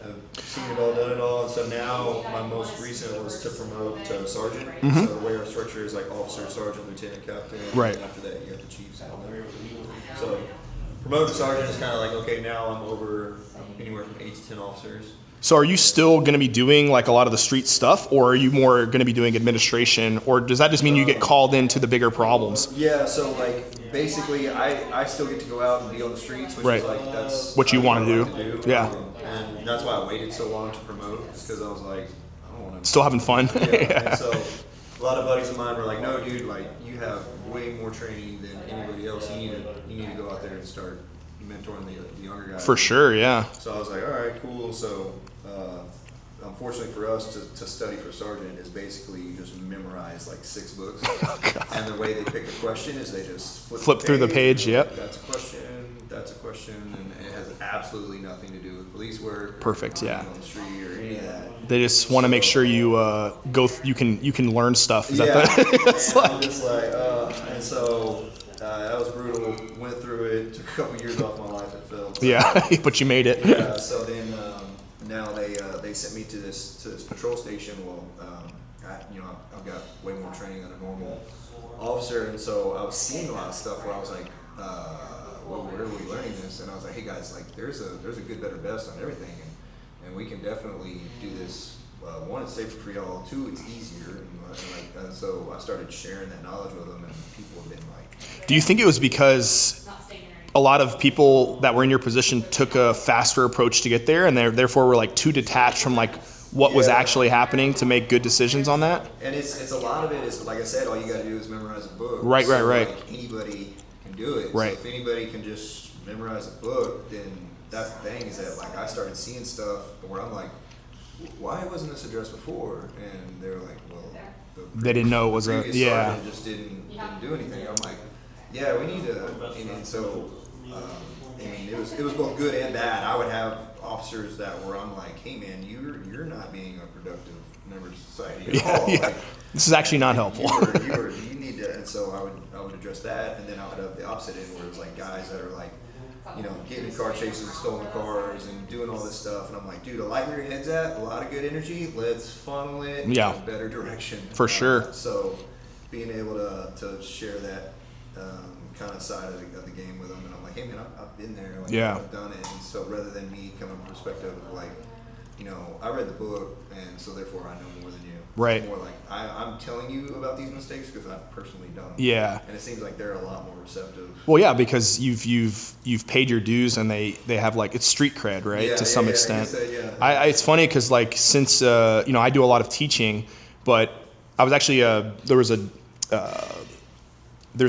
I've seen it all, done it all. And so now my most recent was to promote to sergeant. So the way our structure is like officer, sergeant, lieutenant, captain. Right. And after that, you have the chiefs and all that. So promote to sergeant is kind of like, okay, now I'm over anywhere from 8 to 10 officers. So are you still going to be doing like a lot of the street stuff, or are you more going to be doing administration, or does that just mean you get called into the bigger problems? Yeah, so like basically I still get to go out and be on the streets, which Right. is like that's What you what want I to like do. Yeah. And that's why I waited so long to promote, because I was like, I don't want to. Still having fun. Yeah. And so a lot of buddies of mine were like, no, dude, like you have way more training than anybody else. You need to go out there and start mentoring the younger guys. For sure, yeah. So I was like, all right, cool. So unfortunately for us, to study for sergeant is basically you just memorize like 6 books. And the way they pick a question is they just Flip through the page, yep. That's a question, and it has absolutely nothing to do with police work. Perfect, or yeah. being on the street or any of that. They just want to make sure you you can learn stuff. Is Yeah, that the, and I'm just like, and so that was brutal. Went through it. Took a couple years off my life. It felt. yeah, but you made it. Yeah. So then now they sent me to this patrol station. Well, I've got way more training than a normal officer, and so I was seeing a lot of stuff where I was like, well, where are we learning this? And I was like, hey guys, like there's a good, better, best on everything, and we can definitely do this. One, it's safer for y'all. 2, it's easier. And so I started sharing that knowledge with them, and people have been like. Do you think it was because a lot of people that were in your position took a faster approach to get there, and therefore were like too detached from like what was actually happening to make good decisions on that? And it's a lot of it is, like I said, all you got to do is memorize a book. Right. Like, anybody can do it. Right. So if anybody can just memorize a book, then that's the thing, is that like I started seeing stuff where I'm like, why wasn't this addressed before? And they're like, well, They didn't know it was a previous sergeant just didn't do anything. I'm like, yeah, we need to. And so, I mean, it was both good and bad. I would have officers that were, I'm like, hey man, you're not being a productive member of society at all. Yeah. Like, This is actually not helpful. you need to. And so I would address that, and then I would have the opposite end where it was like guys that are like, getting in car chases and stolen cars and doing all this stuff. And I'm like, dude, I like where your head's at, a lot of good energy. Let's funnel it in a better direction. For sure. So being able to share that kind of side of the game with them. And I'm like, hey man, I've been there. Like, I've done it. And so rather than me coming from a perspective of like, I read the book, and so therefore I know more than you. Right. It's more like I'm telling you about these mistakes because I've personally done them. Yeah. And it seems like they're a lot more receptive. Well, yeah, because you've paid your dues, and they have like, it's street cred, right? Yeah, to some I extent. guess that, It's funny because like since I do a lot of teaching, but I was actually there's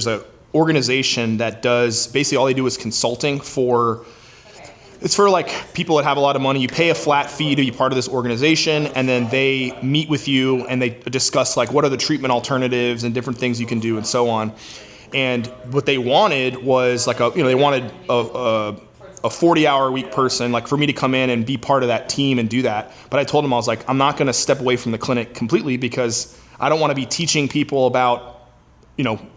a organization that does basically all they do is consulting for. It's for like people that have a lot of money. You pay a flat fee to be part of this organization, and then they meet with you and they discuss like what are the treatment alternatives and different things you can do and so on. And what they wanted was like they wanted a 40-hour a week person, like for me to come in and be part of that team and do that. But I told them, I was like, I'm not going to step away from the clinic completely because I don't want to be teaching people about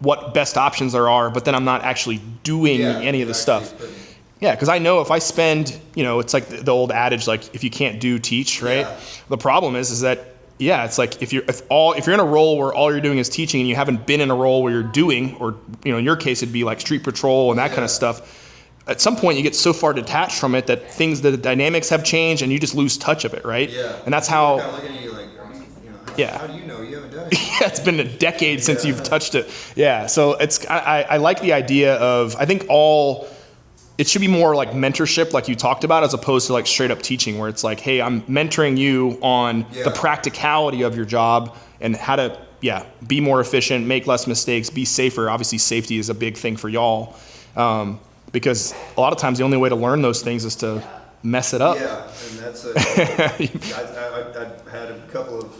what best options there are, but then I'm not actually doing any of the stuff. Yeah, because I know if I spend, it's like the old adage, like if you can't do, teach, right? Yeah. The problem is that, it's like if you're in a role where all you're doing is teaching and you haven't been in a role where you're doing, or in your case it'd be like street patrol and that kind of stuff. At some point you get so far detached from it that the dynamics have changed and you just lose touch of it, right? Yeah. And that's how. Kind of looking at you like, Yeah. How do you know? You haven't done it. Yeah, it's been a decade since you've touched it. Yeah, so I like the idea of, I think it should be more like mentorship, like you talked about, as opposed to like straight up teaching, where it's like, hey, I'm mentoring you on the practicality of your job and how to, be more efficient, make less mistakes, be safer. Obviously, safety is a big thing for y'all, because a lot of times the only way to learn those things is to mess it up. Yeah, and that's I had a couple of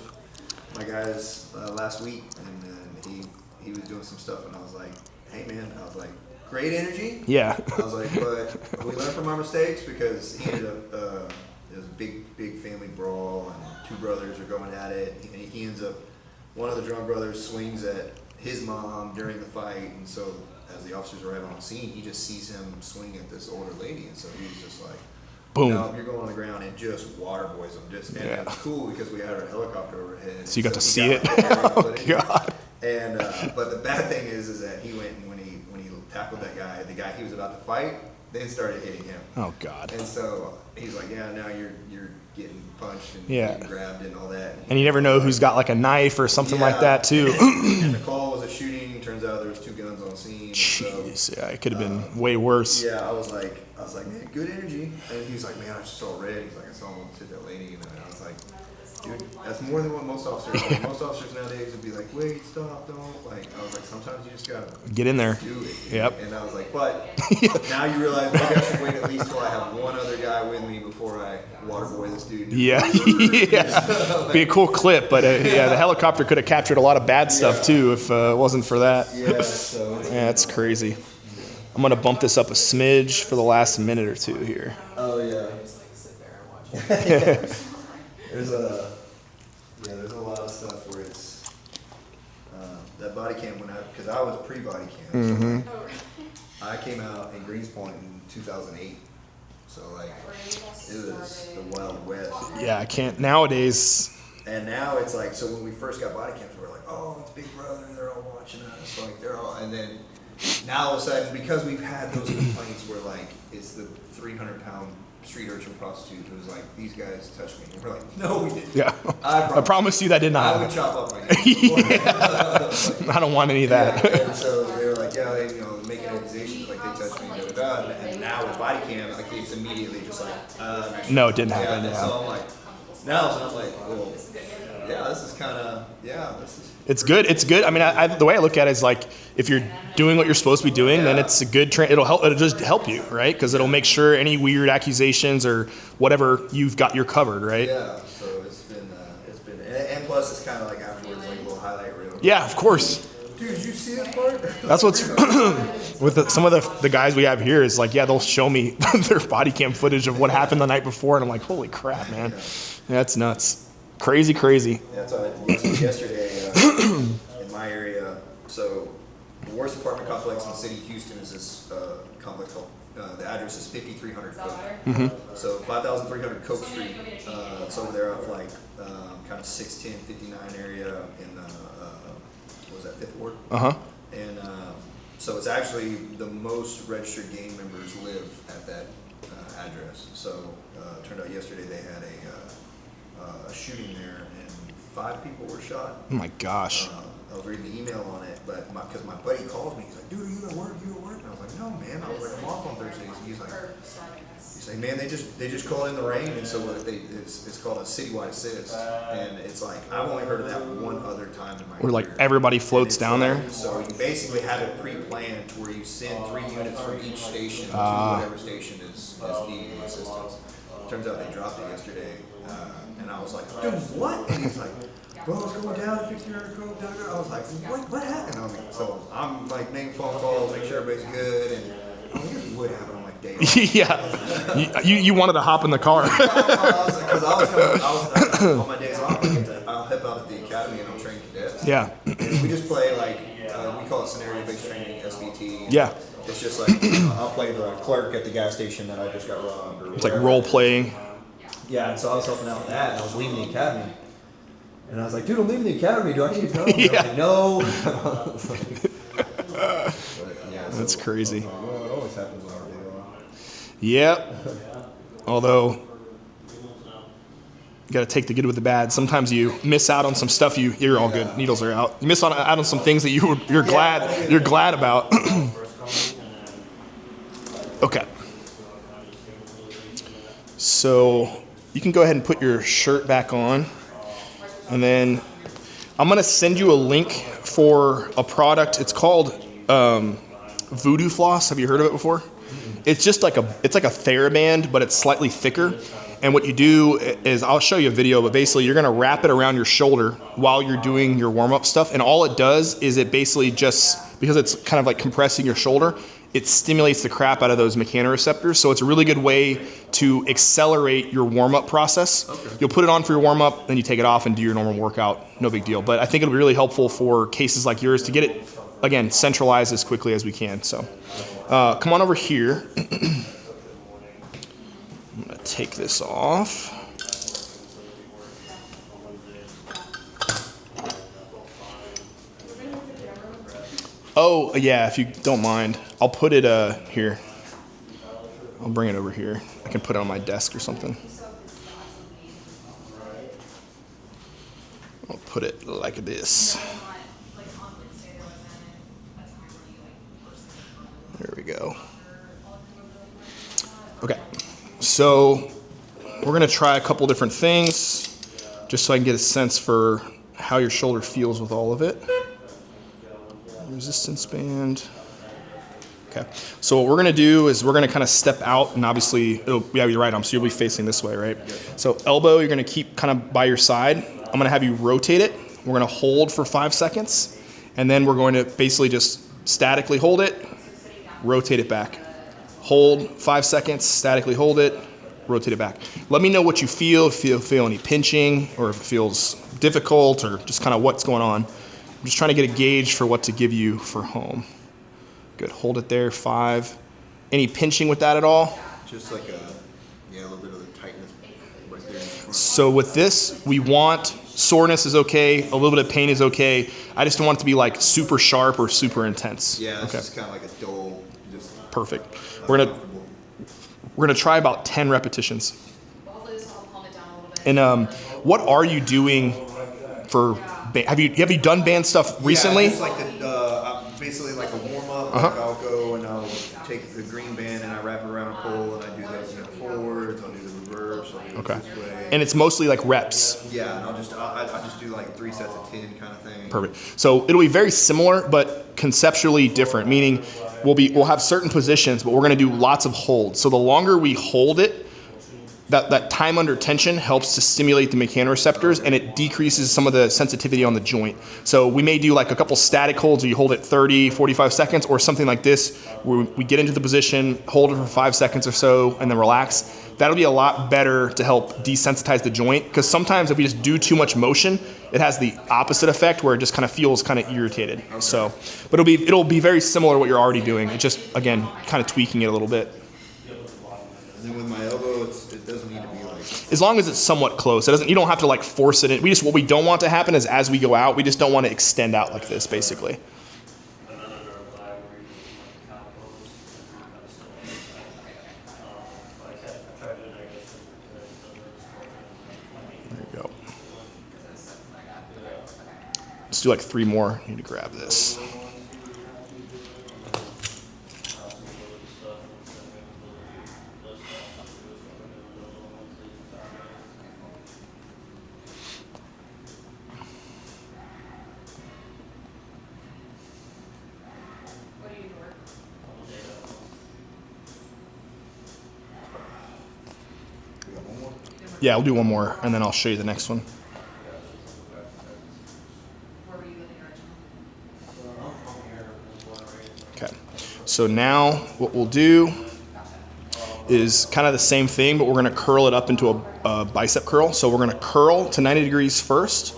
my guys last week, and he was doing some stuff, and I was like, hey man, I was like, great energy. Yeah. I was like, but we learn from our mistakes, because he ended up it was a big family brawl, and two brothers are going at it, and he ends up, one of the drunk brothers swings at his mom during the fight, and so as the officers arrive on scene, he just sees him swing at this older lady, and so he's just like, boom. no, you're going on the ground, and just water boys him. And it was cool because we had our helicopter overhead. So you got to see he it. Oh God. And but the bad thing is that he went, and when he tackled that guy, the guy he was about to fight, then started hitting him. Oh God. And so he's like, yeah, now you're getting punched and getting grabbed and all that. And you never know who's got like a knife or something like that too. And the call was a shooting. Turns out there was 2 guns on scene. Jeez, So, yeah, it could have been way worse. yeah, I was like, man, good energy. And he was like, man, I just saw red. He's like, I saw him hit that lady, and I was like, dude, that's more than what most officers do. Most officers nowadays would be like, wait, stop, don't. Like, I was like, sometimes you just gotta Get in there. do it. Yep. And I was like, but now you realize maybe I should wait at least till I have one other guy with me before I waterboy this dude. Yeah. Yeah. Be a cool clip, but the helicopter could have captured a lot of bad stuff too if it wasn't for that. Yeah, so it's, Yeah, that's crazy. I'm gonna bump this up a smidge for the last minute or two here. oh yeah. There's a lot of stuff where it's that body cam went out because I was pre-body cam. Mm-hmm. So I came out in Greenspoint in 2008, so like it was the Wild West. Yeah, I can't nowadays. And now it's like, so when we first got body cams, we were like, oh, it's Big Brother, they're all watching us, like they're all, and then now all of a sudden, because we've had those complaints where like it's the 300-pound street urchin prostitute who's like, these guys touched me, and we're like, no, we didn't. Yeah. I promise you that did I not would happen. chop up my hand. I don't want any of that. Yeah, and so they were like, yeah, they, making accusations like they touched me, da da da. And now with body cam, like it's immediately just like, No, it didn't happen. yeah. Yeah. So I'm like, so I'm like, well, yeah, this is kind of, this is. It's good. It's good. I mean, the way I look at it is like, if you're doing what you're supposed to be doing, then it's a good it'll help. It'll just help you, right? Because it'll make sure any weird accusations or whatever you're covered, right? Yeah. So it's been, and plus it's kind of like afterwards, like a little highlight reel. Yeah, of course. Dude, did you see this part? That's what's with some of the guys we have here is like, yeah, they'll show me their body cam footage of what happened the night before, and I'm like, holy crap, man, that's nuts, crazy. Yeah, so yesterday in my area, so the worst apartment complex in the city of Houston is this complex called, the address is 5300 Coke. So 5300 Coke Street, it's over there off like kind of 610, 59 area in what was that, 5th Ward? And so it's actually the most registered gang members live at that address. So it turned out yesterday they had a shooting there, and 5 people were shot. Oh my gosh. I was reading the email on it, but because my buddy calls me, he's like, dude, are you at work? And I was like, no, man. I was like, I'm off on Thursdays. He's like, man, they just called in the rain, and so it's called a citywide assist, and it's like I've only heard of that one other time in my Where like career. everybody floats down there. So you basically have it pre-planned to where you send 3 units from each station to whatever station is needing assistance. Turns out they dropped it yesterday, and I was like, dude, what? And he's like, bro, it's going down, 1,500 Coke, I was like, what happened? I was like, so I'm like making phone calls, make sure everybody's good, and I guess what happened on like day off. Yeah, you wanted to hop in the car. Because I was on my days off, I'll help out at the academy and I'll train cadets. Yeah. And we just play like, we call it scenario-based training, SBT. Yeah. It's just like, I'll play the clerk at the gas station that I just got robbed. Or It's like whatever. role playing. Yeah, and so I was helping out with that, and I was leaving the academy. And I was like, dude, I'm leaving the academy. Do I need to go? Yeah. Like, no. That's crazy. Well, it always happens on our day off. Yep. Although You got to take the good with the bad. Sometimes you miss out on some stuff. You're all good. Needles are out. You miss out on some things that you're glad about. Okay. So you can go ahead and put your shirt back on, and then I'm gonna send you a link for a product. It's called Voodoo Floss. Have you heard of it before? It's just like it's like a TheraBand, but it's slightly thicker. And what you do is, I'll show you a video, but basically you're gonna wrap it around your shoulder while you're doing your warm-up stuff. And all it does is it basically just, because it's kind of like compressing your shoulder, it stimulates the crap out of those mechanoreceptors. So it's a really good way to accelerate your warm-up process. Okay. You'll put it on for your warm-up, then you take it off and do your normal workout. No big deal. But I think it'll be really helpful for cases like yours to get it, again, centralized as quickly as we can. So come on over here. I'm gonna take this off. Oh, yeah, if you don't mind. I'll put it here. I'll bring it over here. I can put it on my desk or something. I'll put it like this. There we go. Okay, so we're gonna try a couple different things just so I can get a sense for how your shoulder feels with all of it. Resistance band. Okay, so what we're gonna do is we're gonna kind of step out, and obviously, yeah, you're right, so you'll be facing this way, right? So elbow, you're gonna keep kind of by your side. I'm gonna have you rotate it. We're gonna hold for 5 seconds, and then we're going to basically just statically hold it, rotate it back. Hold 5 seconds, statically hold it, rotate it back. Let me know what you feel, if you feel any pinching, or if it feels difficult, or just kind of what's going on. I'm just trying to get a gauge for what to give you for home. Good, hold it there, 5. Any pinching with that at all? Just like a little bit of the tightness right there. So with this, we want soreness is okay, a little bit of pain is okay. I just don't want it to be like super sharp or super intense. Yeah, it's okay. just kind of like a dull, just perfect. We're gonna try about 10 repetitions. Hopefully this will calm it down a little bit. And what are you doing for? Have you done band stuff recently? Yeah, just like basically like a warm up. Like I'll go and I'll take the green band and I wrap it around a pole and I do the forwards. I'll do the reverse. I'll do it this way. And it's mostly like reps. Yeah, and I just do like 3 sets of 10 kind of thing. Perfect. So it'll be very similar, but conceptually different. Meaning, we'll have certain positions, but we're going to do lots of holds. So the longer we hold it, that time under tension helps to stimulate the mechanoreceptors, and it decreases some of the sensitivity on the joint. So we may do like a couple static holds where you hold it 30, 45 seconds, or something like this, where we get into the position, hold it for 5 seconds or so, and then relax. That'll be a lot better to help desensitize the joint, because sometimes if we just do too much motion, it has the opposite effect where it just kind of feels kind of irritated. Okay. So, but it'll be very similar to what you're already doing. It just, again, kind of tweaking it a little bit. And then with my elbow, it doesn't need to be like. As long as it's somewhat close, you don't have to like force it in. What we don't want to happen is as we go out, we just don't want to extend out like this, basically. There you go. Let's do like 3 more. I need to grab this. Yeah, we'll do one more, and then I'll show you the next one. Okay, so now what we'll do is kind of the same thing, but we're gonna curl it up into a bicep curl. So we're gonna curl to 90 degrees first,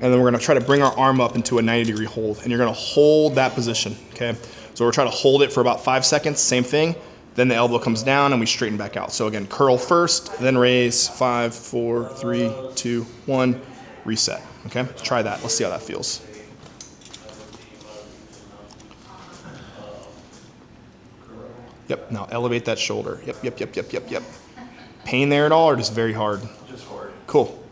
and then we're gonna try to bring our arm up into a 90-degree hold, and you're gonna hold that position, okay? So we're trying to hold it for about 5 seconds, same thing. Then the elbow comes down and we straighten back out. So again, curl first, then raise, 5, 4, 3, 2, 1, reset, okay? Let's try that, let's see how that feels. Yep, now elevate that shoulder. Yep. Pain there at all or just very hard? Just hard. Cool,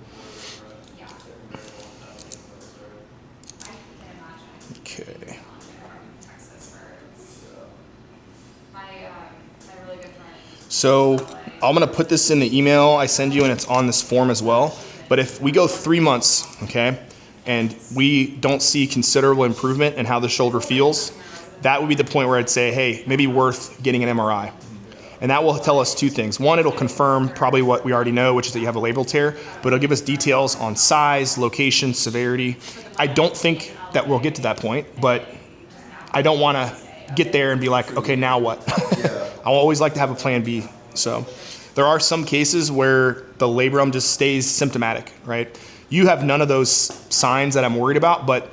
So I'm gonna put this in the email I send you, and it's on this form as well. But if we go 3 months, okay, and we don't see considerable improvement in how the shoulder feels, that would be the point where I'd say, hey, maybe worth getting an MRI. And that will tell us two things. One, it'll confirm probably what we already know, which is that you have a labral tear, but it'll give us details on size, location, severity. I don't think that we'll get to that point, but I don't want to get there and be like, okay, now what? I always like to have a plan B. So there are some cases where the labrum just stays symptomatic, right? You have none of those signs that I'm worried about, but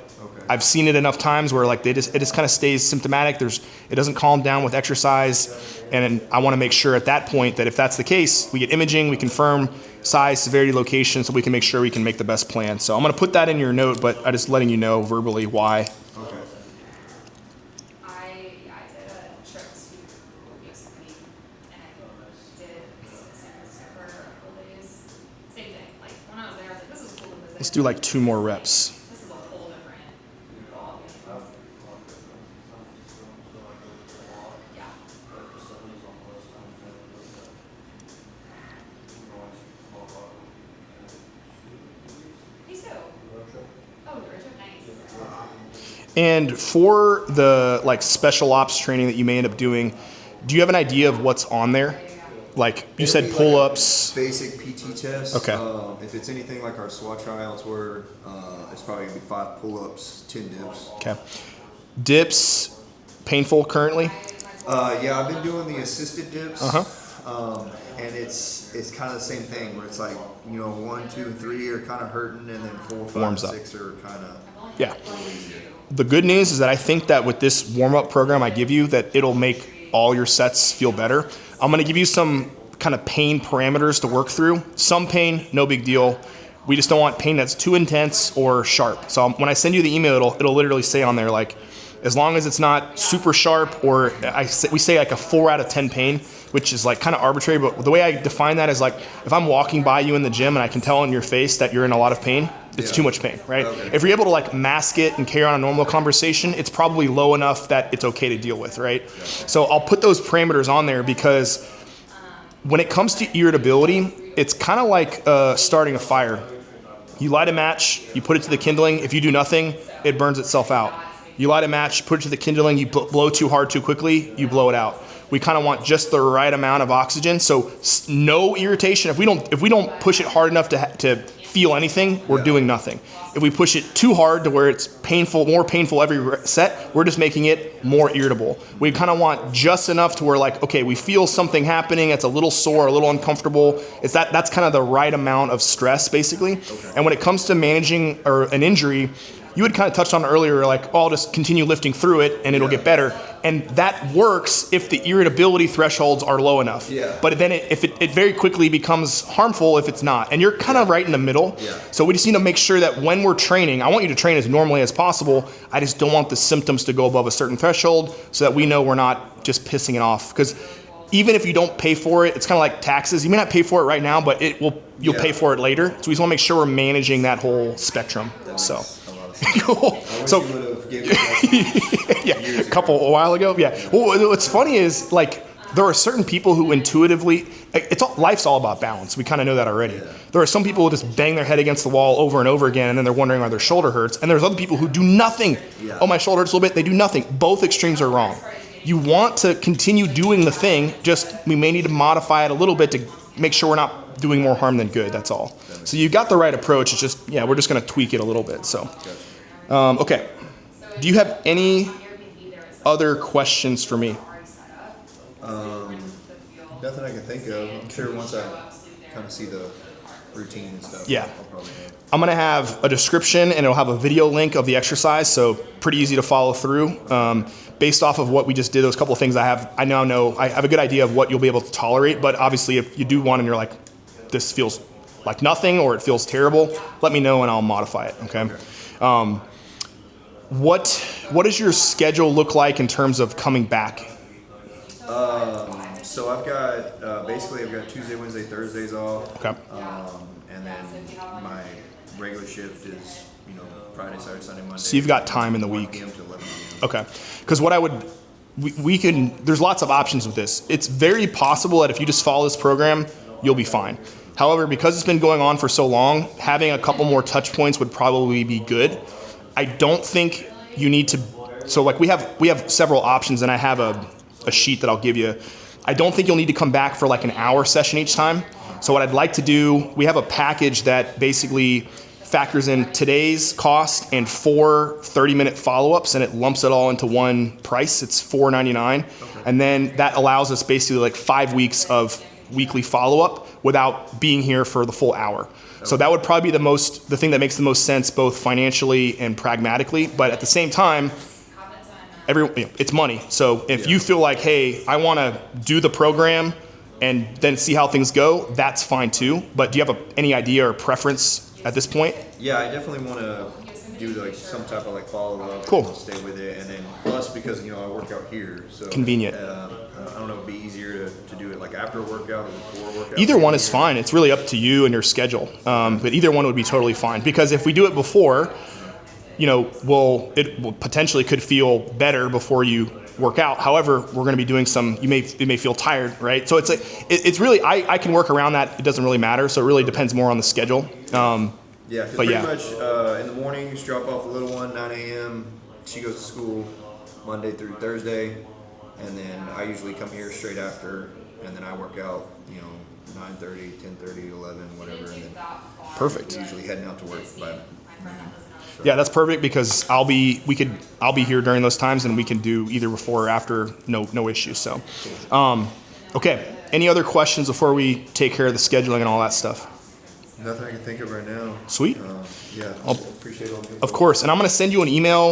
I've seen it enough times where like it just kind of stays symptomatic. It doesn't calm down with exercise, and I want to make sure at that point that if that's the case, we get imaging, we confirm size, severity, location, so we can make sure we can make the best plan. So I'm going to put that in your note, but I'm just letting you know verbally why. Okay. I did a trip to Yosemite, and I did San Francisco for a couple days. Same thing. Like when I was there, I was like, this is cool to visit. Let's do like 2 more reps. This is a whole different ballgame. Yeah. Me too. Oh, the road trip, nice. And for the like special ops training that you may end up doing, do you have an idea of what's on there? Like you said, It'd be like pull-ups. a basic PT test. Okay. If it's anything like our SWAT tryouts were, it's probably gonna be 5 pull-ups, 10 dips. Okay. Dips, painful currently? Yeah, I've been doing the assisted dips. And it's kind of the same thing where it's like, 1, 2, and 3 are kind of hurting, and then 4, 5, Warms and up. 6 are kind of Yeah. The good news is that I think that with this warm-up program I give you, that it'll make all your sets feel better. I'm going to give you some kind of pain parameters to work through. Some pain, no big deal. We just don't want pain that's too intense or sharp. So when I send you the email, it'll literally say on there, like, as long as it's not super sharp, or we say like a 4 out of 10 pain, which is like kind of arbitrary, but the way I define that is like, if I'm walking by you in the gym and I can tell in your face that you're in a lot of pain, it's too much pain, right? Okay. If you're able to like mask it and carry on a normal conversation, it's probably low enough that it's okay to deal with, right? So I'll put those parameters on there because when it comes to irritability, it's kind of like starting a fire. You light a match, you put it to the kindling. If you do nothing, it burns itself out. You light a match, put it to the kindling, you blow too hard too quickly, you blow it out. We kind of want just the right amount of oxygen, so no irritation. If we don't push it hard enough to feel anything, we're doing nothing. If we push it too hard to where it's painful, more painful every set, we're just making it more irritable. We kind of want just enough to where like, okay, we feel something happening, it's a little sore, a little uncomfortable. That's kind of the right amount of stress, basically. Okay. And when it comes to managing an injury, you had kind of touched on it earlier, like, oh, I'll just continue lifting through it and it'll get better. And that works if the irritability thresholds are low enough. Yeah. But then it very quickly becomes harmful if it's not. And you're kind of right in the middle. Yeah. So we just need to make sure that when we're training, I want you to train as normally as possible. I just don't want the symptoms to go above a certain threshold so that we know we're not just pissing it off. Because even if you don't pay for it, it's kind of like taxes. You may not pay for it right now, but you'll pay for it later. So we just want to make sure we're managing that whole spectrum. So. Cool. So, yeah, a while ago. Yeah. Well, what's funny is like there are certain people who intuitively, life's all about balance. We kind of know that already. Yeah. There are some people who just bang their head against the wall over and over again, and then they're wondering why their shoulder hurts. And there's other people who do nothing. Yeah. Oh, my shoulder hurts a little bit. They do nothing. Both extremes are wrong. You want to continue doing the thing. Just we may need to modify it a little bit to make sure we're not doing more harm than good. That's all. So you got the right approach. It's just we're just going to tweak it a little bit. So. Okay. Do you have any other questions for me? Nothing I can think of. I'm sure once I kind of see the routine and stuff. Yeah. I'm going to have a description and it'll have a video link of the exercise, so pretty easy to follow through. Based off of what we just did, those couple of things I now know, I have a good idea of what you'll be able to tolerate, but obviously if you do one and you're like, this feels like nothing or it feels terrible, let me know and I'll modify it, okay? What does your schedule look like in terms of coming back? So I've got basically I've got Tuesday, Wednesday, Thursdays off. Okay. And then my regular shift is Friday, Saturday, Sunday, Monday. So you've got time in the 1 week. p.m. to 11 p.m. Okay. Because what I would we can, there's lots of options with this. It's very possible that if you just follow this program, you'll be fine. However, because it's been going on for so long, having a couple more touch points would probably be good. I don't think you need to, so like we have several options, and I have a sheet that I'll give you. I don't think you'll need to come back for like an hour session each time. So what I'd like to do, we have a package that basically factors in today's cost and 4 30-minute follow-ups, and it lumps it all into one price. It's $4.99. And then that allows us basically like 5 weeks of weekly follow-up without being here for the full hour. So that would probably be the thing that makes the most sense, both financially and pragmatically. But at the same time, it's money. So if you feel like, hey, I want to do the program and then see how things go, that's fine too. But do you have any idea or preference at this point? Yeah, I definitely want to do like some type of like follow up. Cool. And stay with it, and then plus because I work out here, so Convenient. I don't know, it'd be easier to do it like after a workout or before a workout. Either one is fine. It's really up to you and your schedule. But either one would be totally fine, because if we do it before, it will potentially could feel better before you work out. However, we're going to be doing you may feel tired, right? So it's like it's really I can work around that. It doesn't really matter. So it really depends more on the schedule. Yeah, because pretty much in the morning, you drop off the little one, 9 a.m. She goes to school Monday through Thursday, and then I usually come here straight after, and then I work out, 9:30, 10:30, 11, whatever, and then Perfect. usually heading out to work by. Yeah, that's perfect, because I'll be here during those times, and we can do either before or after, no issues. So, okay. Any other questions before we take care of the scheduling and all that stuff? Nothing I can think of right now. Sweet. Yeah, I appreciate all the info. Of course, and I'm going to send you an email